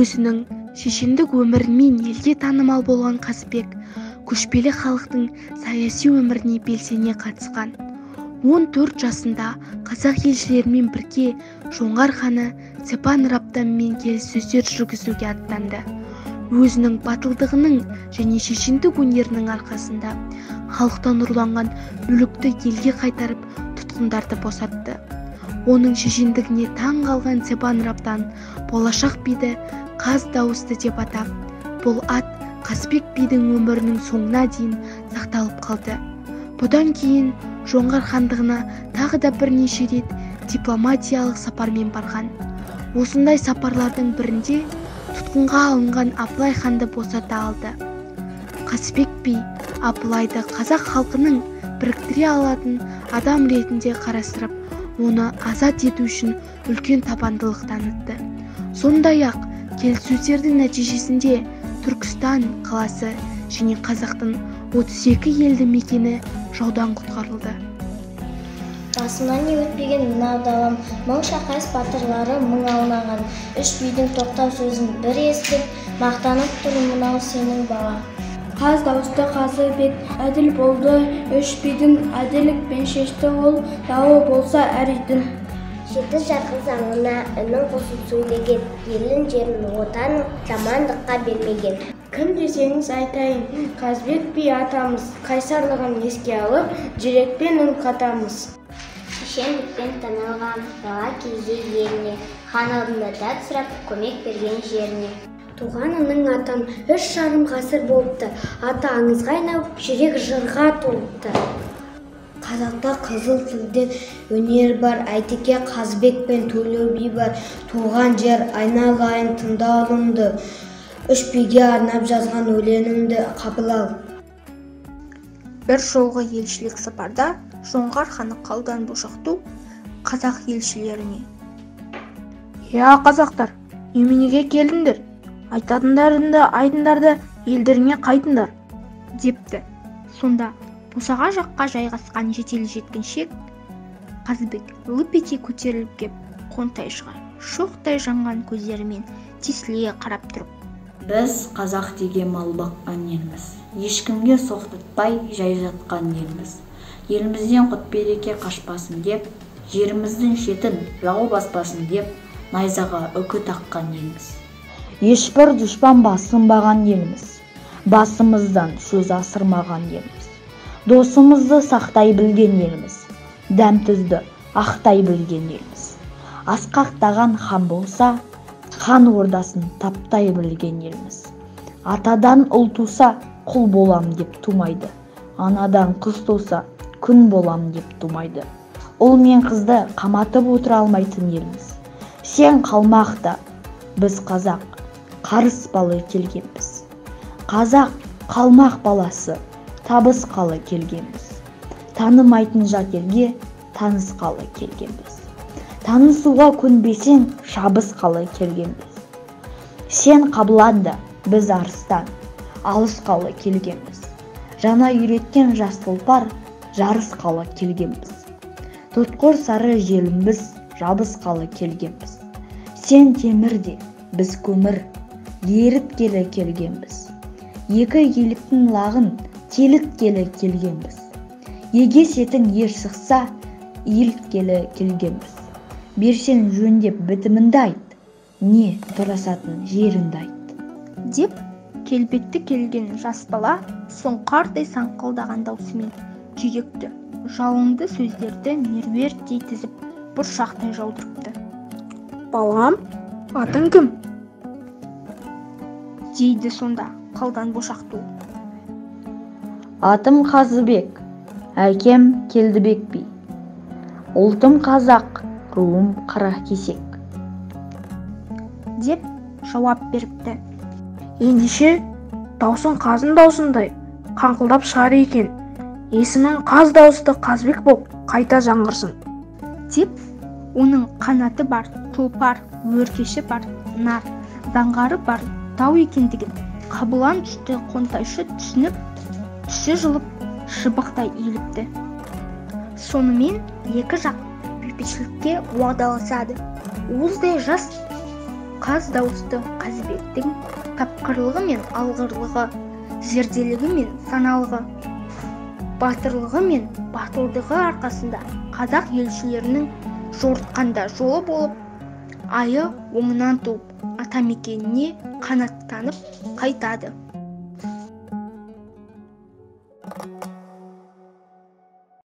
Өзінің шешендік өмірімен елге танымал болған Қазыбек көшпелі халықтың саяси өміріне белсене қатысқан. 14 жасында қазақ елшілерімен бірге жоңғар ханы Степан Раптанмен келіссөздер жүргізуге аттанды. Өзінің батылдығының және шешендік өнерінің арқасында халықтан ұрланған мүлікті елге қайтарып тұтқындарды босатты. Оның шешендігіне таң қалған Степан Раптан болашақ биді Қаз дауысты деп атап, бұл ат Қазыбек бидің өмірінің соңына дейін сақталып қалды. Бұдан кейін жоңғар хандығына тағы да бірнеше рет дипломатиялық сапармен барған. Осындай сапарлардың бірінде тұтқынға алынған Абылай ханды босата алды. Қазыбек би Абылайды қазақ халқының біріктіре алатын адам ретінде қарастырып, оны азат ету үшін үлкен табандылық танытты. Сондай-ақ келіссөздердің нәтижесінде Түркістан қаласы және қазақтың 32 елді мекені жаудан құтқарылды. Басынан не өтпеген мынау далам, мың шақайыс батырлары мың аунаған. Үш бидің тоқтау сөзін бір естіп, мақтанып тұр мынау сенің бала. Қаз дауысты Қазыбек әділ болды, үш бидің әділікпен шешті ол, дауы болса әр үйдің. Жеті жарғы заңына үнін қосып сөйлеген, елін жерін отанын жамандыққа бермеген. Кім десеңіз айтайын, Қазыбек би атамыз, қайсарлығын еске алып, жүрекпен үн қатамыз. Шешендікпен танылған бала кезде еліне, хан алдында дәт сұрап көмек берген жеріне. Туғанының atan 3,5 ғасыр болыпты, аты аңызға айналып, жүрек жырға толыпты. Қазақта қызыл тілден өнер бар, Әйтеке Қазыбек пен Төле би бар. Туған жер айналайын тыңда ұлымды, үш биге арнап жазған өлеңімді қабыл ал. Бір жолғы елшілік сапарда жоңғар ханы қалдан бошақту қазақ елшілеріне: «Я қазақтар, неменеге келдіңдер? Айтатындарыңды айтыңдар, елдеріңе қайтыңдар» депті. Сонда босаға жаққа жайғасқан жетелі жеткіншек Қазыбек лып ете көтеріліп кеп, қонтайшыға шоқтай жанған көздерімен тесіле қарап тұрып: «Біз қазақ деген мал баққан елміз, ешкімге соқтыртпай жай жатқан елміз. Елімізден құт береке қашпасын деп, жеріміздің шетін жау баспасын деп, найзаға үкі таққан елміз. Ешбір дұшпан басынбаған елміз, басымыздан сөз асырмаған елміз. Досымызды сақтай білген елміз, дәм-тұзды ақтай білген елміз. Асқақтаған хан болса, хан ордасын таптай білген елміз. Атадан ұл туса, құл болам деп тумайды. Анадан қыз туса, күн болам деп тумайды. Ұл мен қызды қаматып отыра алмайтын елміз. Сен қалмақта, біз қазақ, қарыспалы келгенбіз. Қазақ қалмақ баласы, табысқалы келгенбіз. Танымайтын жат елге танысқалы келгенбіз. Танысуға көнбесең шабысқалы келгенбіз. Сен қабыланда, біз арыстан, алысқалы келгенбіз. Жана үйреткен жас тұлпар, жарысқалы келгенбіз. Тұтқыр сары желімбіз, жабысқалы келгенбіз. Сен темірде, біз көмір, еріп келі келгенбіз. Екі еліктің лағын теліткелі келгенбіз. Егес етің ер шықса, елткелі келгенбіз. Берсен жөндеп бітімінді айт, не тұрасатын жерінді айт» деп келбетті келген жас бала сұңқардай саңқылдаған даусымен жүректі, жалынды сөздерді меруерттей тізіп бұршақтай жаудырыпты. «Балам, атың кім?» дейді сонда қалдан бошақту. «Атым Қазыбек, әкем Келдібек би. Ұлтым қазақ, руым Қаракесек» деп жауап беріпті. «Ендеше даусың қазын даусындай қаңқылдап шығар екен. Есімің қаз дауысты Қазыбек боп қайта жаңғырсын» деп оның қанаты бар, тұлпар, өркеші бар, нар, заңғары бар тау екендігін Қабылан түсті қонтайшы түсініп, түсі жылып, шыбықтай иіліпті. Сонымен екі жақ бейбітшілікке уағдаласады. Уыздай жас қаз дауысты Қазыбектің тапқырлығы мен алғырлығы, зерделігі мен саналығы, батырлығы мен батылдығы арқасында қазақ елшілерінің жорытқанда жолы болып, айы оңынан туып атамекеніне қанаттанып қайтады.